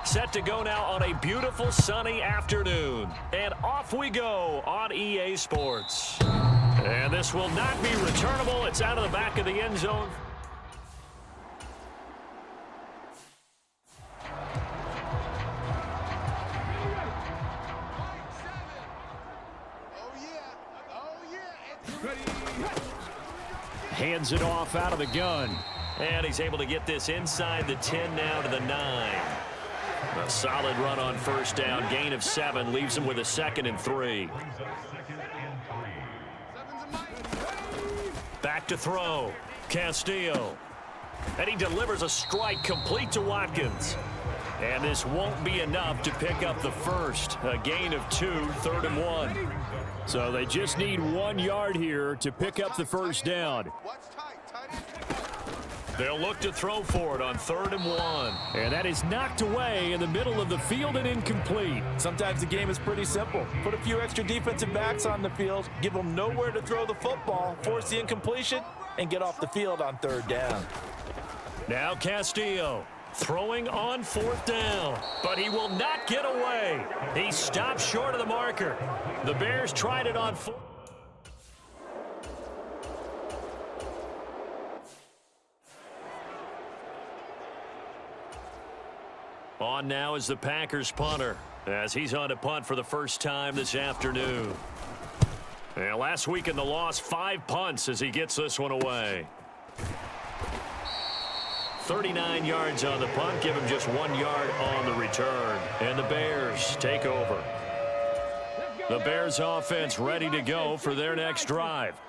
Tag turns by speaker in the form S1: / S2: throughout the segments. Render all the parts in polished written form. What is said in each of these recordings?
S1: Set to go now on a beautiful sunny afternoon. And off we go on EA Sports. And this will not be returnable. It's out of the back of the end zone. Hands it off out of the gun. And he's able to get this inside the 10 now to the 9. A solid run on first down. Gain of 7 leaves him with a 2nd and 3. Back to throw. Castillo. And he delivers a strike complete to Watkins. And this won't be enough to pick up the first. A gain of 2, 3rd and 1. So they just need 1 yard here to pick up the first down. They'll look to throw for it on 3rd and 1. And that is knocked away in the middle of the field and incomplete.
S2: Sometimes the game is pretty simple. Put a few extra defensive backs on the field, give them nowhere to throw the football, force the incompletion, and get off the field on 3rd down.
S1: Now Castillo throwing on 4th down, but he will not get away. He stopped short of the marker. The Bears tried it on 4th. On now is the Packers punter, as he's on to punt for the first time this afternoon. And last week in the loss, 5 punts as he gets this one away. 39 yards on the punt, give him just 1 yard on the return. And the Bears take over. The Bears offense ready to go for their next drive.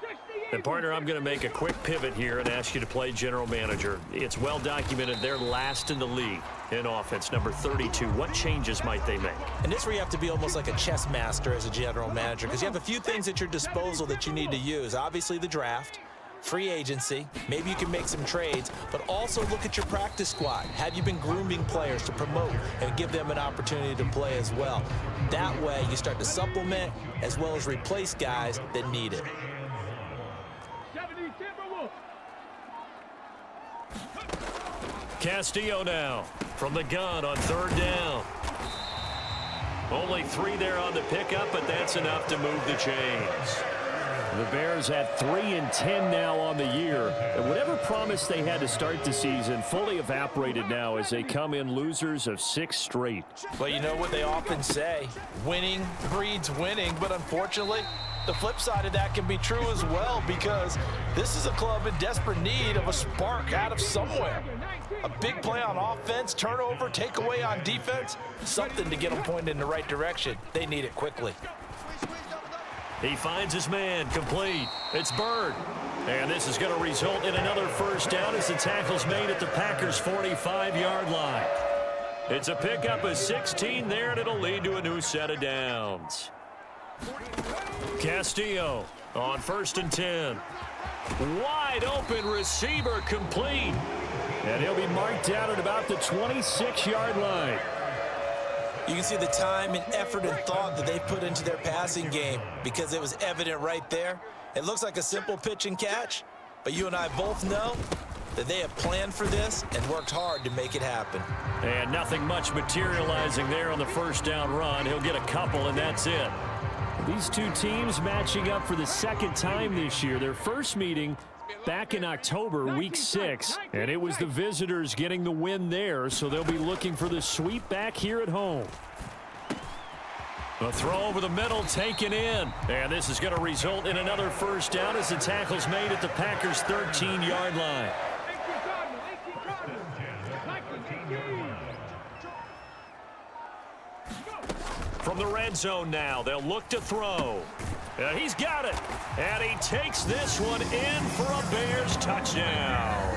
S1: And partner, I'm going to make a quick pivot here and ask you to play general manager. It's well documented they're last in the league in offense, number 32. What changes might they make?
S2: And this is where you have to be almost like a chess master as a general manager, because you have a few things at your disposal that you need to use. Obviously the draft, free agency, maybe you can make some trades, but also look at your practice squad. Have you been grooming players to promote and give them an opportunity to play as well? That way you start to supplement as well as replace guys that need it.
S1: Castillo now from the gun on 3rd down. Only 3 there on the pickup, but that's enough to move the chains. The Bears at 3-10 now on the year. And whatever promise they had to start the season fully evaporated now as they come in losers of 6 straight.
S2: Well, you know what they often say, winning breeds winning, but unfortunately, the flip side of that can be true as well, because this is a club in desperate need of a spark out of somewhere. A big play on offense, turnover, takeaway on defense, something to get them pointed in the right direction. They need it quickly.
S1: He finds his man, complete. It's Bird. And this is going to result in another first down as the tackle's made at the Packers' 45-yard line. It's a pickup of 16 there, and it'll lead to a new set of downs. Castillo on 1st and 10. Wide open receiver, complete. And he'll be marked out at about the 26-yard line.
S2: You can see the time and effort and thought that they put into their passing game, because it was evident right there. It looks like a simple pitch and catch, but you and I both know that they have planned for this and worked hard to make it happen.
S1: And nothing much materializing there on the first down run. He'll get a couple, and that's it. These two teams matching up for the 2nd time this year. Their first meeting back in October, week 6, and it was the visitors getting the win there, so they'll be looking for the sweep back here at home. A throw over the middle taken in, and this is going to result in another first down as the tackle's made at the Packers' 13-yard line. From the red zone now, they'll look to throw. He's got it, and he takes this one in for a Bears touchdown.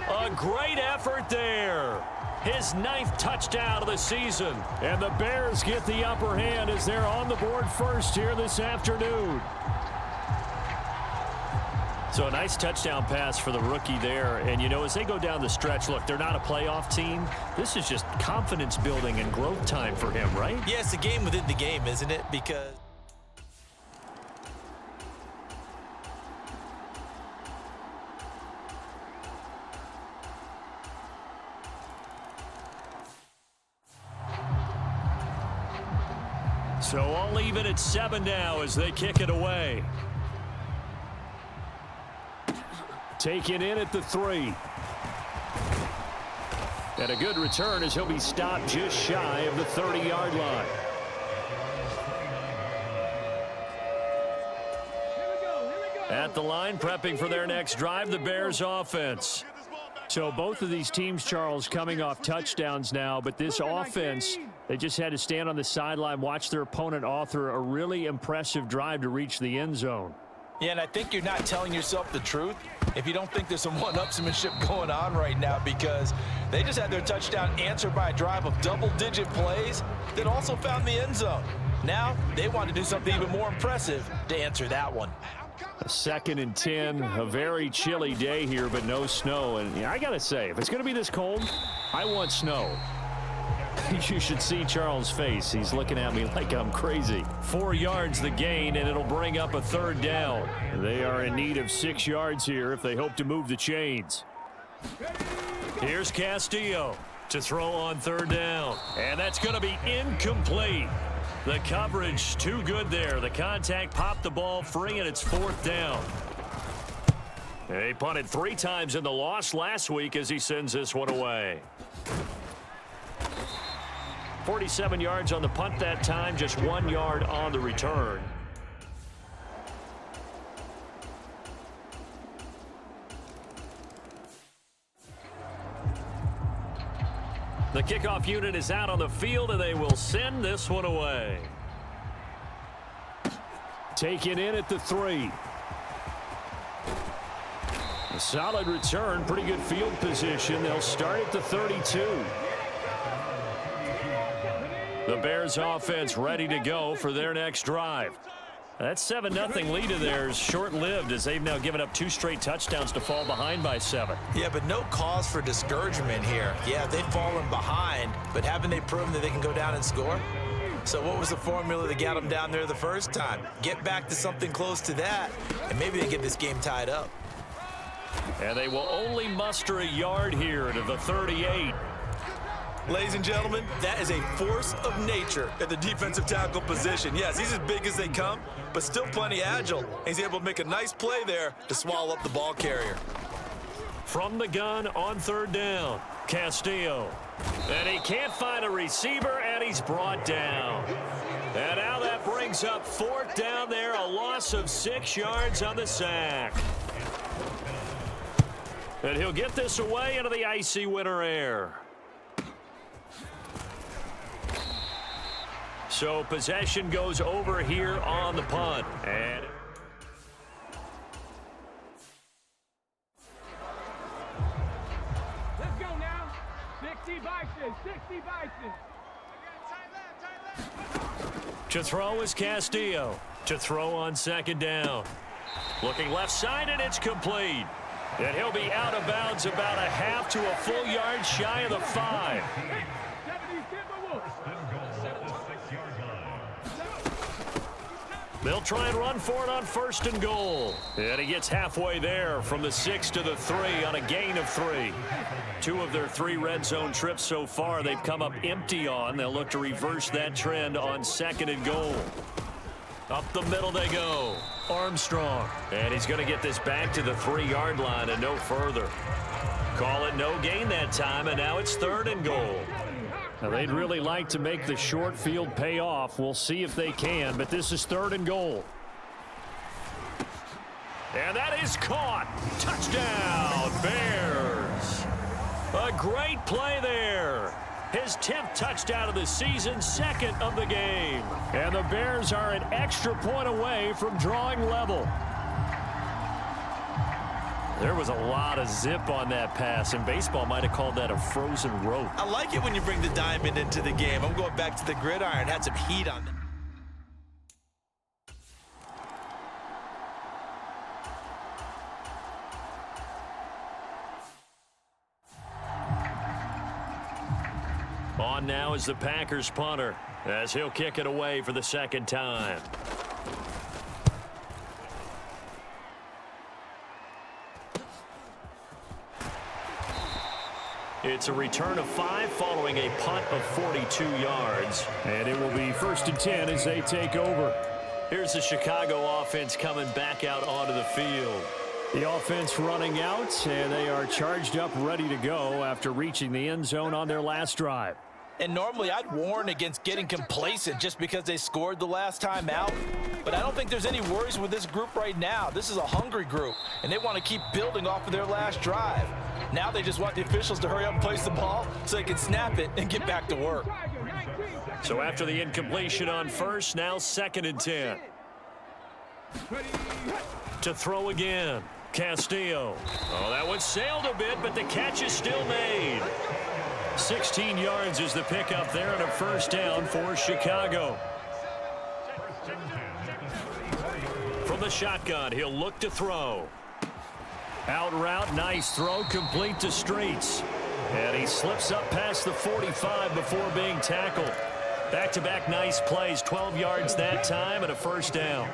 S1: A great effort there. His 9th touchdown of the season, and the Bears get the upper hand as they're on the board first here this afternoon. So a nice touchdown pass for the rookie there. And, you know, as they go down the stretch, look, they're not a playoff team. This is just confidence building and growth time for him, right?
S2: Yeah, it's a game within the game, isn't it? Because
S1: So I'll leave it at 7 now as they kick it away. Taken in at the 3. And a good return as he'll be stopped just shy of the 30-yard line. At the line, prepping for their next drive, the Bears offense. So both of these teams, Charles, coming off touchdowns now, but this offense, they just had to stand on the sideline, watch their opponent author a really impressive drive to reach the end zone.
S2: Yeah, and I think you're not telling yourself the truth if you don't think there's some one-upsmanship going on right now, because they just had their touchdown answered by a drive of double-digit plays that also found the end zone. Now they want to do something even more impressive to answer that one.
S1: A 2nd and 10, a very chilly day here, but no snow. And I got to say, if it's going to be this cold, I want snow. You should see Charles' face. He's looking at me like I'm crazy. 4 yards the gain, and it'll bring up a 3rd down. They are in need of 6 yards here if they hope to move the chains. Here's Castillo to throw on 3rd down. And that's going to be incomplete. The coverage too good there. The contact popped the ball free, and it's 4th down. He punted 3 times in the loss last week as he sends this one away. 47 yards on the punt that time, just 1 yard on the return. The kickoff unit is out on the field, and they will send this one away. Taken in at the 3. A solid return, pretty good field position. They'll start at the 32. The Bears offense ready to go for their next drive. That 7-0 lead of theirs short-lived as they've now given up 2 straight touchdowns to fall behind by 7.
S2: Yeah, but no cause for discouragement here. Yeah, they've fallen behind, but haven't they proven that they can go down and score? So what was the formula that got them down there the first time? Get back to something close to that, and maybe they get this game tied up.
S1: And they will only muster a yard here to the 38.
S2: Ladies and gentlemen, that is a force of nature at the defensive tackle position. Yes, he's as big as they come, but still plenty agile. He's able to make a nice play there to swallow up the ball carrier.
S1: From the gun on 3rd down, Castillo. And he can't find a receiver, and he's brought down. And now that brings up 4th down there, a loss of 6 yards on the sack. And he'll get this away into the icy winter air. So possession goes over here on the punt. And
S3: let's go now. 60 Bison, 60 Bison.
S1: to throw is Castillo. To throw on 2nd down. Looking left side, and it's complete. And he'll be out of bounds about a half to a full yard shy of the 5. They'll try and run for it on 1st and goal. And he gets halfway there from the 6 to the 3 on a gain of 3. 2 of their 3 red zone trips so far they've come up empty on. They'll look to reverse that trend on 2nd and goal. Up the middle they go. Armstrong. And he's going to get this back to the 3-yard line and no further. Call it no gain that time, and now it's 3rd and goal. Now, they'd really like to make the short field pay off. We'll see if they can, but this is 3rd and goal. And that is caught. Touchdown, Bears. A great play there. His 10th touchdown of the season, 2nd of the game. And the Bears are an extra point away from drawing level. There was a lot of zip on that pass, and baseball might have called that a frozen rope.
S2: I like it when you bring the diamond into the game. I'm going back to the gridiron. Had some heat on them.
S1: On now is the Packers punter as he'll kick it away for the 2nd time. It's a return of 5 following a punt of 42 yards.
S4: And it will be 1st and 10 as they take over.
S1: Here's the Chicago offense coming back out onto the field.
S4: The offense running out, and they are charged up, ready to go after reaching the end zone on their last drive.
S2: And normally I'd warn against getting complacent just because they scored the last time out. But I don't think there's any worries with this group right now. This is a hungry group, and they want to keep building off of their last drive. Now they just want the officials to hurry up and place the ball so they can snap it and get back to work.
S1: So after the incompletion on first, now 2nd and 10. To throw again, Castillo. Oh, that one sailed a bit, but the catch is still made. 16 yards is the pickup there and a 1st down for Chicago. From the shotgun, he'll look to throw. Out route, nice throw, complete to Streets. And he slips up past the 45 before being tackled. Back-to-back nice plays, 12 yards that time and a 1st down.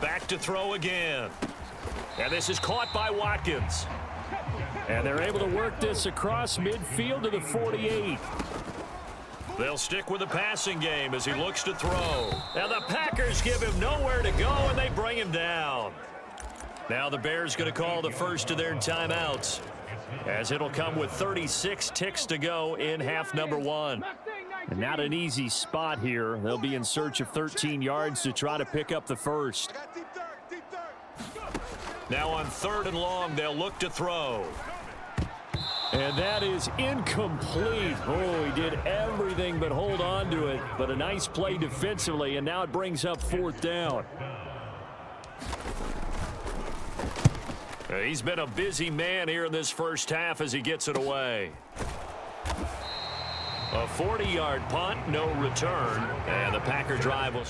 S1: Back to throw again. And this is caught by Watkins.
S4: And they're able to work this across midfield to the 48.
S1: They'll stick with the passing game as he looks to throw. Now the Packers give him nowhere to go, and they bring him down. Now the Bears going to call the first of their timeouts, as it'll come with 36 ticks to go in half number 1.
S4: And not an easy spot here. They'll be in search of 13 yards to try to pick up the first.
S1: Now on 3rd and long, they'll look to throw.
S4: And that is incomplete. Oh, he did everything but hold on to it. But a nice play defensively, and now it brings up 4th down.
S1: He's been a busy man here in this first half as he gets it away. A 40-yard punt, no return, and the Packer drive will...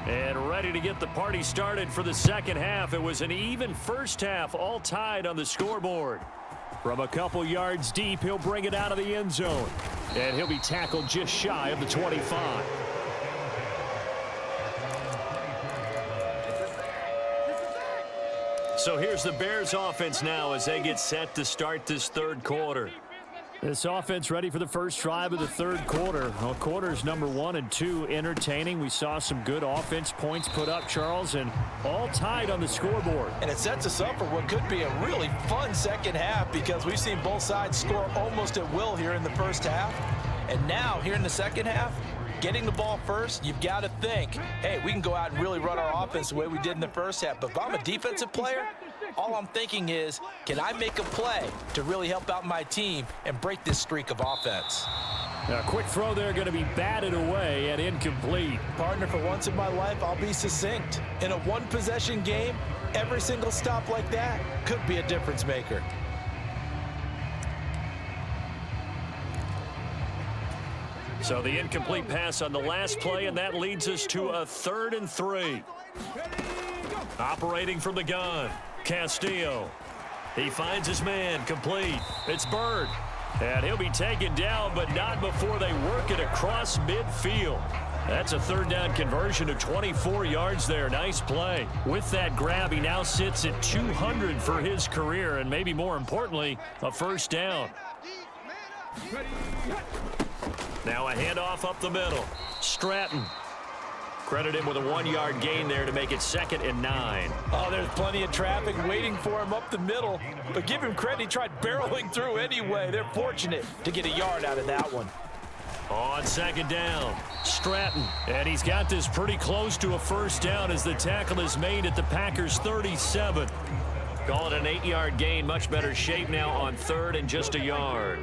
S1: And ready to get the party started for the second half. It was an even first half, all tied on the scoreboard.
S4: From a couple yards deep, he'll bring it out of the end zone. And he'll be tackled just shy of the 25.
S1: So here's the Bears offense now as they get set to start this 3rd quarter.
S4: This offense ready for the first drive of the 3rd quarter. Well, quarters number 1 and 2 entertaining. We saw some good offense points put up, Charles, and all tied on the scoreboard.
S2: And it sets us up for what could be a really fun second half because we've seen both sides score almost at will here in the first half. And now, here in the second half, getting the ball first, you've got to think, hey, we can go out and really run our offense the way we did in the first half. But if I'm a defensive player, all I'm thinking is, can I make a play to really help out my team and break this streak of offense?
S4: A quick throw there going to be batted away and incomplete.
S2: Partner, for once in my life, I'll be succinct. In a one-possession game, every single stop like that could be a difference maker.
S1: So the incomplete pass on the last play, and that leads us to a 3rd and 3. Operating from the gun, Castillo. He finds his man, complete. It's Bird. And he'll be taken down, but not before they work it across midfield. That's a 3rd down conversion of 24 yards there. Nice play. With that grab, he now sits at 200 for his career, and maybe more importantly, a 1st down. Now a handoff up the middle. Stratton. Credit him with a 1-yard gain there to make it 2nd and 9.
S2: Oh, there's plenty of traffic waiting for him up the middle. But give him credit, he tried barreling through anyway. They're fortunate to get a yard out of that one.
S1: On 2nd down, Stratton. And he's got this pretty close to a 1st down as the tackle is made at the Packers' 37. Call it an 8-yard gain. Much better shape now on 3rd and just a yard.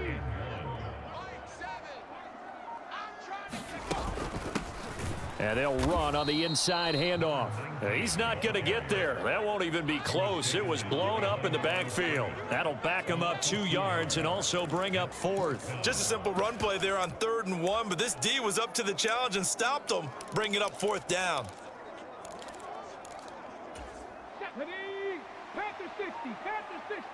S4: And they'll run on the inside handoff.
S1: He's not going to get there. That won't even be close. It was blown up in the backfield. That'll back him up 2 yards and also bring up 4th.
S2: Just a simple run play there on 3rd and 1, but this D was up to the challenge and stopped him, bringing up 4th down.
S3: Panther 60, Panther 60.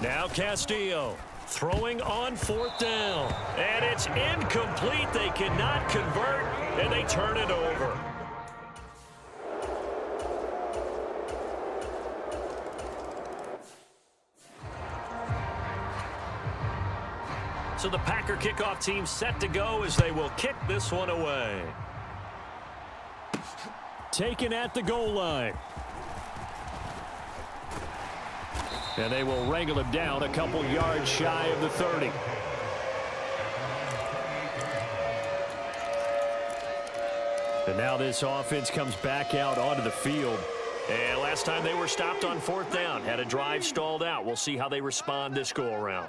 S1: Now Castillo. Throwing on 4th down. And it's incomplete. They cannot convert, and they turn it over. So the Packer kickoff team set to go as they will kick this one away.
S4: Taken at the goal line. And they will wrangle him down a couple yards shy of the 30. And now this offense comes back out onto the field.
S1: And last time they were stopped on 4th down, had a drive stalled out. We'll see how they respond this go-around.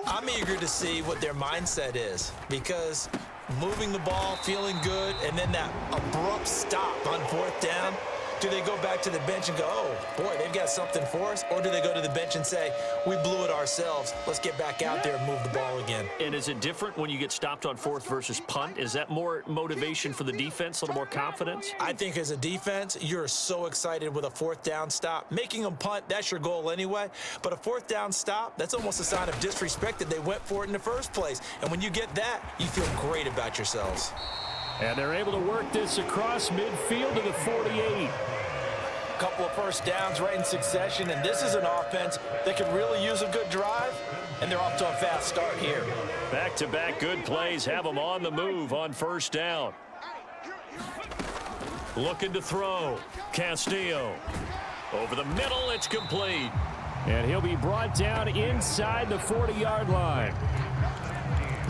S2: I'm eager to see what their mindset is, because moving the ball, feeling good, and then that abrupt stop on 4th down, do they go back to the bench and go, oh, boy, they've got something for us? Or do they go to the bench and say, we blew it ourselves, let's get back out there and move the ball again?
S1: And is it different when you get stopped on 4th versus punt? Is that more motivation for the defense, a little more confidence?
S2: I think as a defense, you're so excited with a 4th down stop. Making them punt, that's your goal anyway. But a 4th down stop, that's almost a sign of disrespect that they went for it in the first place. And when you get that, you feel great about yourselves.
S4: And they're able to work this across midfield to the 48.
S2: Couple of first downs right in succession, and this is an offense that can really use a good drive, and they're off to a fast start here.
S1: Back-to-back good plays have them on the move on 1st down. Looking to throw. Castillo. Over the middle, it's complete.
S4: And he'll be brought down inside the 40-yard line.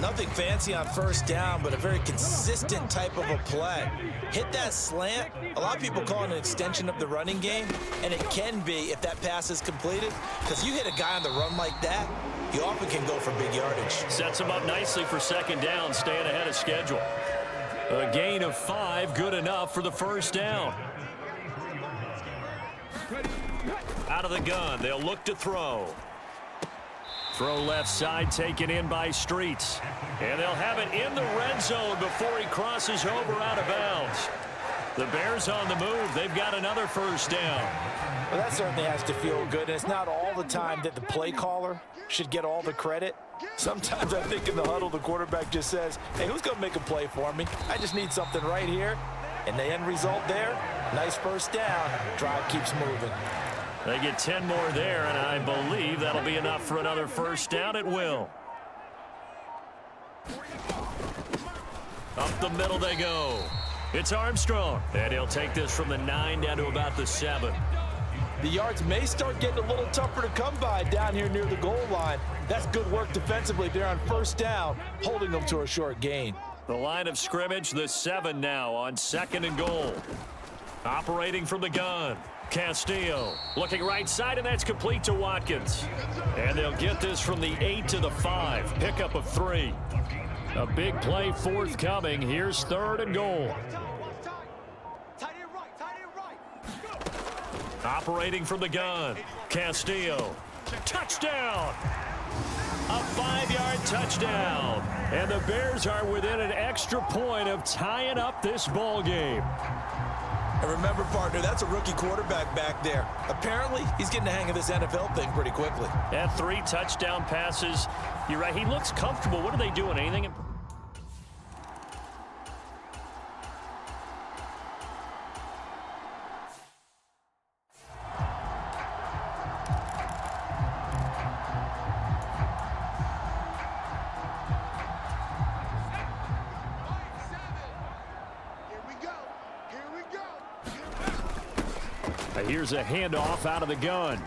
S2: Nothing fancy on 1st down, but a very consistent type of a play. Hit that slant. A lot of people call it an extension of the running game, and it can be if that pass is completed, because you hit a guy on the run like that, you often can go for big yardage.
S1: Sets him up nicely for 2nd down, staying ahead of schedule. A gain of 5, good enough for the 1st down. Out of the gun, they'll look to throw. Throw left side, taken in by Streets. And they'll have it in the red zone before he crosses over out of bounds. The Bears on the move. They've got another 1st down.
S2: Well, that certainly has to feel good. And it's not all the time that the play caller should get all the credit. Sometimes I think in the huddle, the quarterback just says, hey, who's going to make a play for me? I just need something right here. And the end result there, nice 1st down. Drive keeps moving.
S1: They get 10 more there, and I believe that'll be enough for another 1st down. It will. Up the middle they go. It's Armstrong, and he'll take this from the 9 down to about the 7.
S2: The yards may start getting a little tougher to come by down here near the goal line. That's good work defensively there on 1st down, holding them to a short gain.
S1: The line of scrimmage, the 7 now on 2nd and goal. Operating from the gun. Castillo looking right side, and that's complete to Watkins. And they'll get this from the 8 to the 5. Pickup of 3. A big play forthcoming. Here's 3rd and goal. Operating from the gun. Castillo. Touchdown! A 5-yard touchdown. And the Bears are within an extra point of tying up this ball game.
S2: And remember, partner, that's a rookie quarterback back there. Apparently, he's getting the hang of this NFL thing pretty quickly.
S1: And 3 touchdown passes. You're right. He looks comfortable. What are they doing? Anything? Here's a handoff out of the gun.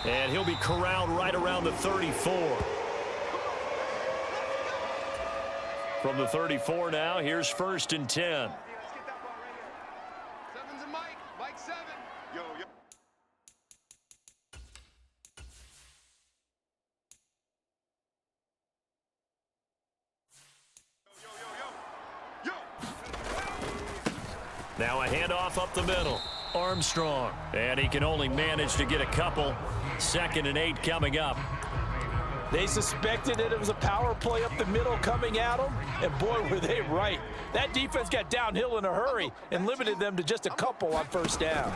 S1: And he'll be corralled right around the 34. From the 34 now, here's 1st and 10. Now a handoff up the middle. Armstrong, and he can only manage to get a couple. 2nd and 8 coming up.
S2: They suspected that it was a power play up the middle coming at them, and boy, were they right. That defense got downhill in a hurry and limited them to just a couple on 1st down.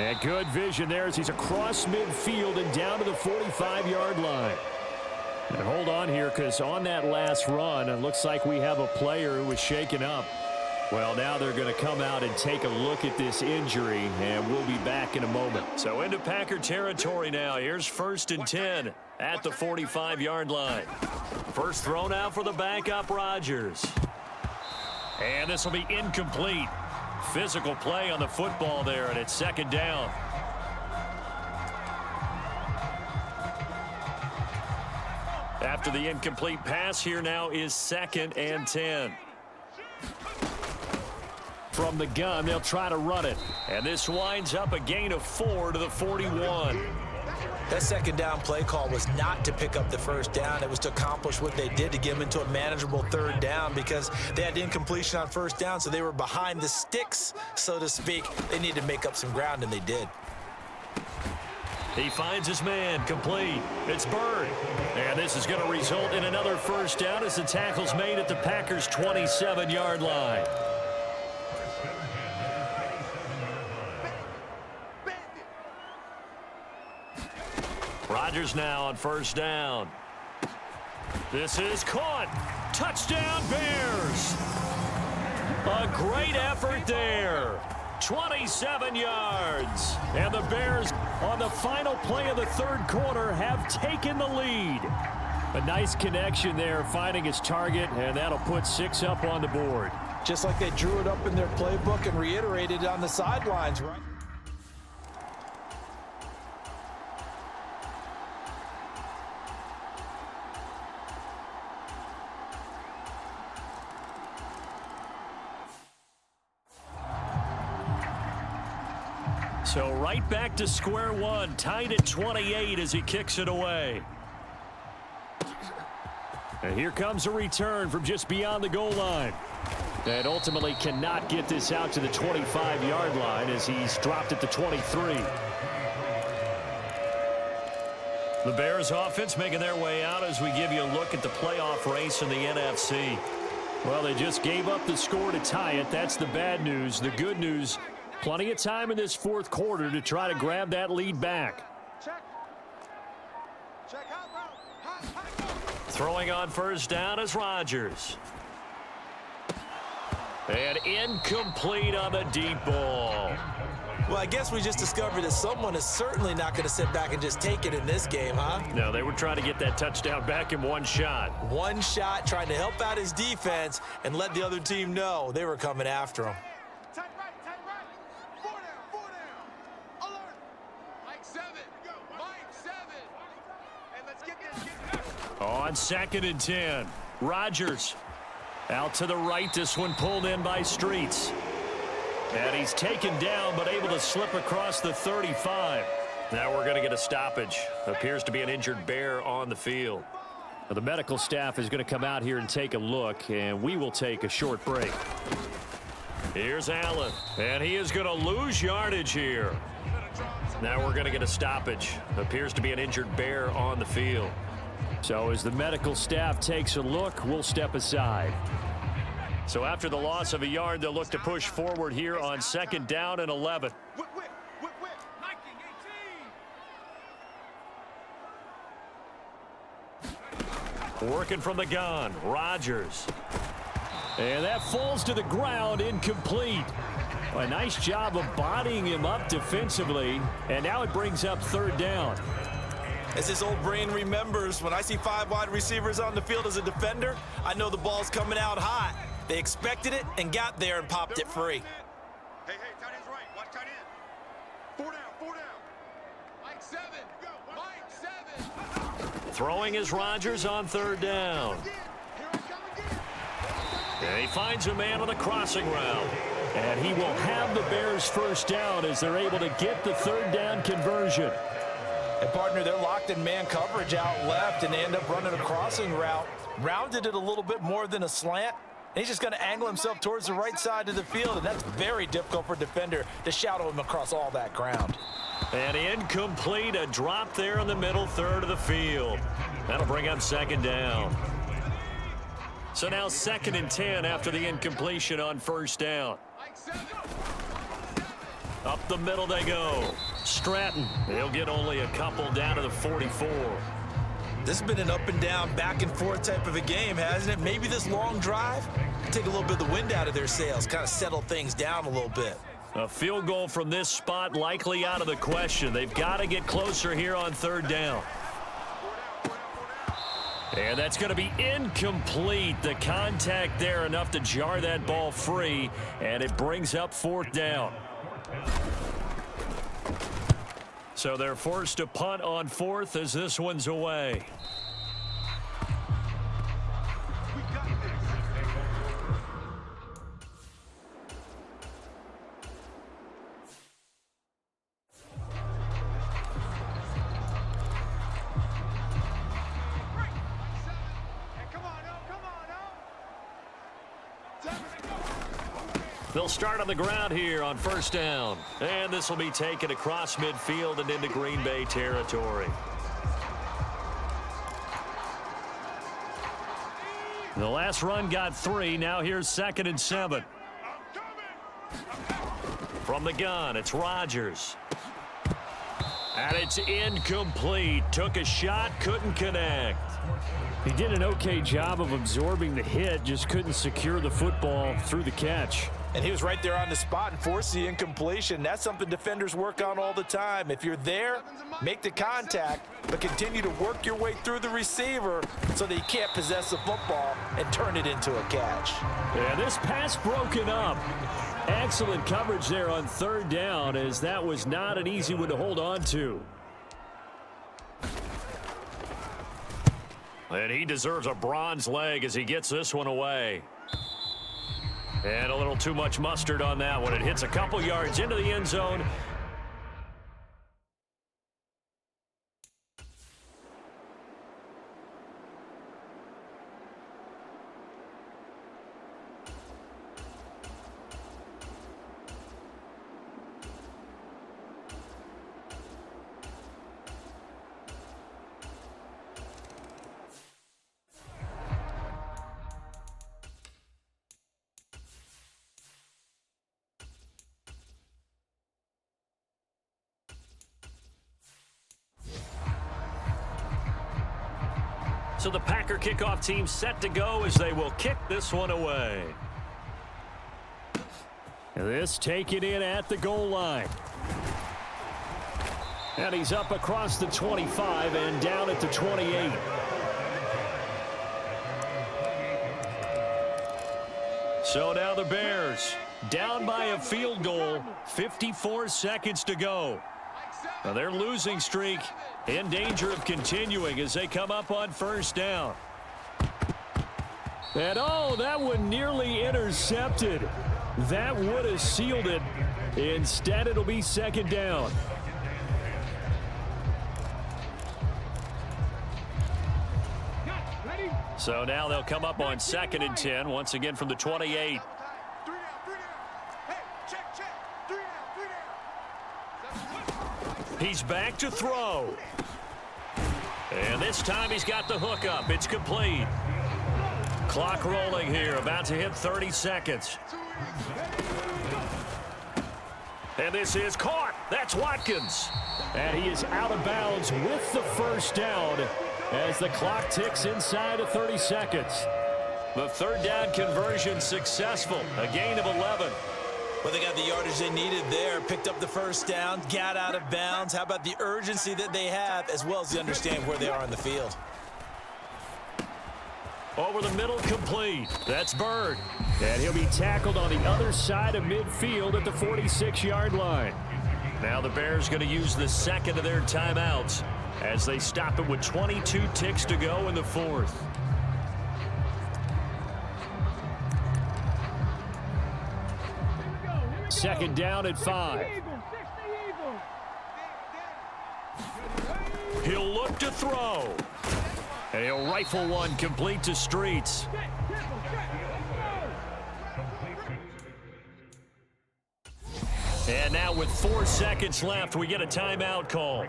S4: And good vision there as he's across midfield and down to the 45-yard line. And hold on here, because on that last run, it looks like we have a player who was shaken up. Well, now they're going to come out and take a look at this injury, and we'll be back in a moment.
S1: So into Packer territory now. Here's 1st and 10 at the 45-yard line. First throw now for the backup, Rodgers. And this will be incomplete. Physical play on the football there, and it's 2nd down. After the incomplete pass, here now is 2nd and 10.
S4: From the gun, they'll try to run it.
S1: And this winds up a gain of 4 to the 41.
S2: That 2nd down play call was not to pick up the 1st down. It was to accomplish what they did to get them into a manageable 3rd down because they had incompletion on 1st down, so they were behind the sticks, so to speak. They needed to make up some ground, and they did.
S1: He finds his man, complete. It's Bird. And this is going to result in another 1st down as the tackle's made at the Packers' 27-yard line. Rodgers now on 1st down. This is caught. Touchdown, Bears. A great effort there. 27 yards.
S4: And the Bears, on the final play of the 3rd quarter, have taken the lead. A nice connection there, finding his target, and that'll put 6 up on the board.
S2: Just like they drew it up in their playbook and reiterated it on the sidelines, right?
S1: So right back to square one, tied at 28 as he kicks it away.
S4: And here comes a return from just beyond the goal line. And ultimately cannot get this out to the 25-yard line as he's dropped at the 23.
S1: The Bears offense making their way out as we give you a look at the playoff race in the NFC.
S4: Well, they just gave up the score to tie it. That's the bad news. The good news, plenty of time in this 4th quarter to try to grab that lead back.
S1: Throwing on 1st down is Rodgers. And incomplete on the deep ball.
S2: Well, I guess we just discovered that someone is certainly not going to sit back and just take it in this game, huh?
S1: No, they were trying to get that touchdown back in one shot.
S2: One shot, trying to help out his defense and let the other team know they were coming after him.
S3: Tight right. 4 down. Alert. Mike 7. Go. Mike 7. And let's get this.
S1: On 2nd and 10. Rodgers out to the right. This one pulled in by Streets. And he's taken down, but able to slip across the 35. Now we're going to get a stoppage. Appears to be an injured Bear on the field.
S4: Now the medical staff is going to come out here and take a look, and we will take a short break.
S1: Here's Allen, and he is going to lose yardage here. Now we're going to get a stoppage. Appears to be an injured Bear on the field.
S4: So as the medical staff takes a look, we'll step aside.
S1: So after the loss of a yard, they'll look to push forward here on 2nd down and 11. Working from the gun, Rodgers.
S4: And that falls to the ground, incomplete. A nice job of bodying him up defensively, and now it brings up 3rd down.
S2: As his old brain remembers, when I see 5 wide receivers on the field as a defender, I know the ball's coming out hot. They expected it and got there and popped it free.
S3: Hey, tight end's right. Watch tight end. 4 down. Mike 7. Go. Mike 7.
S1: Throwing is Rodgers on 3rd down.
S3: Here I come again.
S1: And he finds a man on the crossing route.
S4: And he will have the Bears 1st down as they're able to get the 3rd down conversion.
S2: And partner, they're locked in man coverage out left, and they end up running a crossing route. Rounded it a little bit more than a slant. And he's just going to angle himself towards the right side of the field, and that's very difficult for a defender to shadow him across all that ground.
S1: And incomplete, a drop there in the middle 3rd of the field. That'll bring up 2nd down. So now 2nd and 10 after the incompletion on 1st down. Up the middle they go. Stratton. They'll get only a couple down to the 44.
S2: This has been an up and down, back and forth type of a game, hasn't it? Maybe this long drive take a little bit of the wind out of their sails, kind of settle things down a little bit.
S1: A field goal from this spot likely out of the question. They've got to get closer here on third down. And that's going to be incomplete. The contact there enough to jar that ball free, and it brings up fourth down. So they're forced to punt on fourth as this one's away. They'll start on the ground here on first down. And this will be taken across midfield and into Green Bay territory. The last run got 3. Now here's 2nd and 7. From the gun, it's Rodgers. And it's incomplete. Took a shot, couldn't connect.
S4: He did an okay job of absorbing the hit, just couldn't secure the football through the catch.
S2: And he was right there on the spot and forced the incompletion. That's something defenders work on all the time. If you're there, make the contact, but continue to work your way through the receiver so that he can't possess the football and turn it into a catch.
S4: Yeah, this pass broken up. Excellent coverage there on third down, as that was not an easy one to hold on to.
S1: And he deserves a bronze leg as he gets this one away. And a little too much mustard on that one. It hits a couple yards into the end zone. So the Packer kickoff team set to go as they will kick this one away.
S4: This taken in at the goal line. And he's up across the 25 and down at the 28.
S1: So now the Bears down by a field goal, 54 seconds to go. Now their losing streak in danger of continuing as they come up on first down.
S4: And oh, that one nearly intercepted. That would have sealed it. Instead, it'll be second down.
S1: So now they'll come up on 2nd and 10, once again from the 28. He's back to throw. And this time he's got the hook up. It's complete. Clock rolling here, about to hit 30 seconds. And this is caught. That's Watkins.
S4: And he is out of bounds with the first down as the clock ticks inside of 30 seconds.
S1: The third down conversion successful. A gain of 11.
S2: Well, they got the yardage they needed there, picked up the first down, got out of bounds. How about the urgency that they have, as well as the understand where they are on the field?
S1: Over the middle, complete. That's Bird.
S4: And he'll be tackled on the other side of midfield at the 46-yard line.
S1: Now the Bears going to use the second of their timeouts as they stop it with 22 ticks to go in the fourth.
S4: Second down at 5.
S1: He'll look to throw. And he'll rifle one complete to Streets. And now with 4 seconds left, we get a timeout call.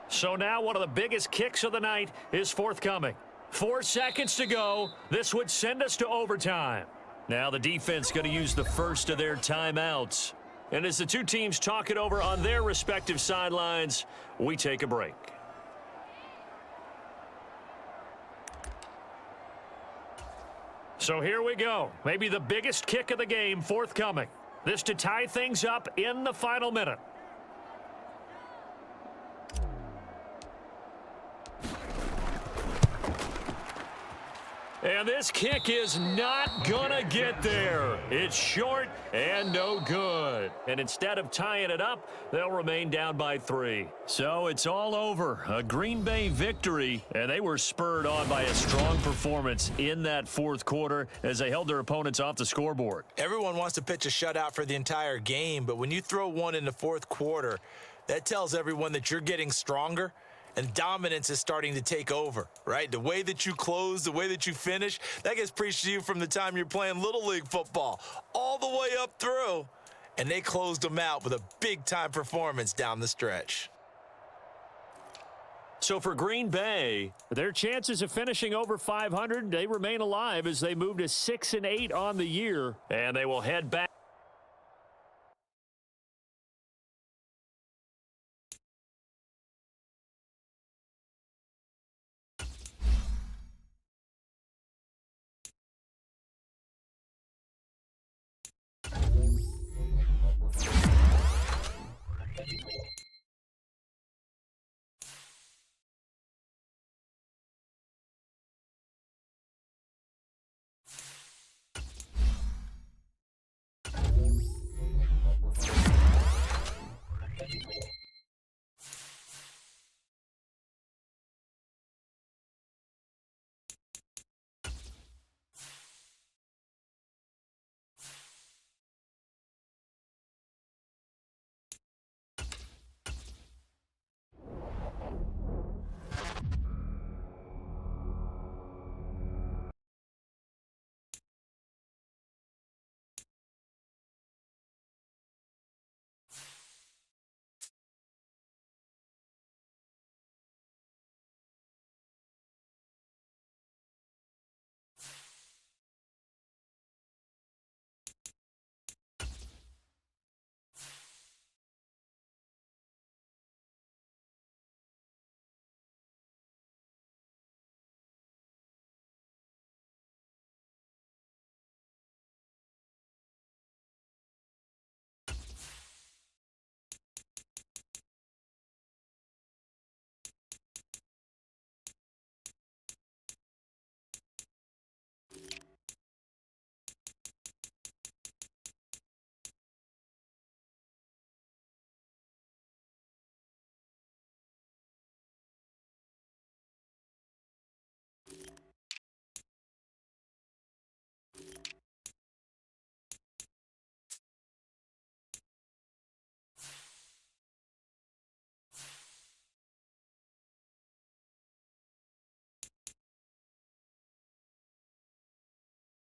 S1: So now one of the biggest kicks of the night is forthcoming. 4 seconds to go. This would send us to overtime. Now the defense going to use the first of their timeouts. And as the two teams talk it over on their respective sidelines, we take a break. So here we go. Maybe the biggest kick of the game forthcoming. This to tie things up in the final minute. And this kick is not gonna get there. It's short and no good. And instead of tying it up, they'll remain down by 3. So it's all over. A Green Bay victory, and they were spurred on by a strong performance in that fourth quarter as they held their opponents off the scoreboard.
S2: Everyone wants to pitch a shutout for the entire game, but when you throw one in the fourth quarter, that tells everyone that you're getting stronger. And dominance is starting to take over, right? The way that you close, the way that you finish, that gets preached to you from the time you're playing Little League football all the way up through. And they closed them out with a big-time performance down the stretch.
S1: So for Green Bay,
S4: their chances of finishing over 500, they remain alive as they move to 6-8 on the year.
S1: and they will head back.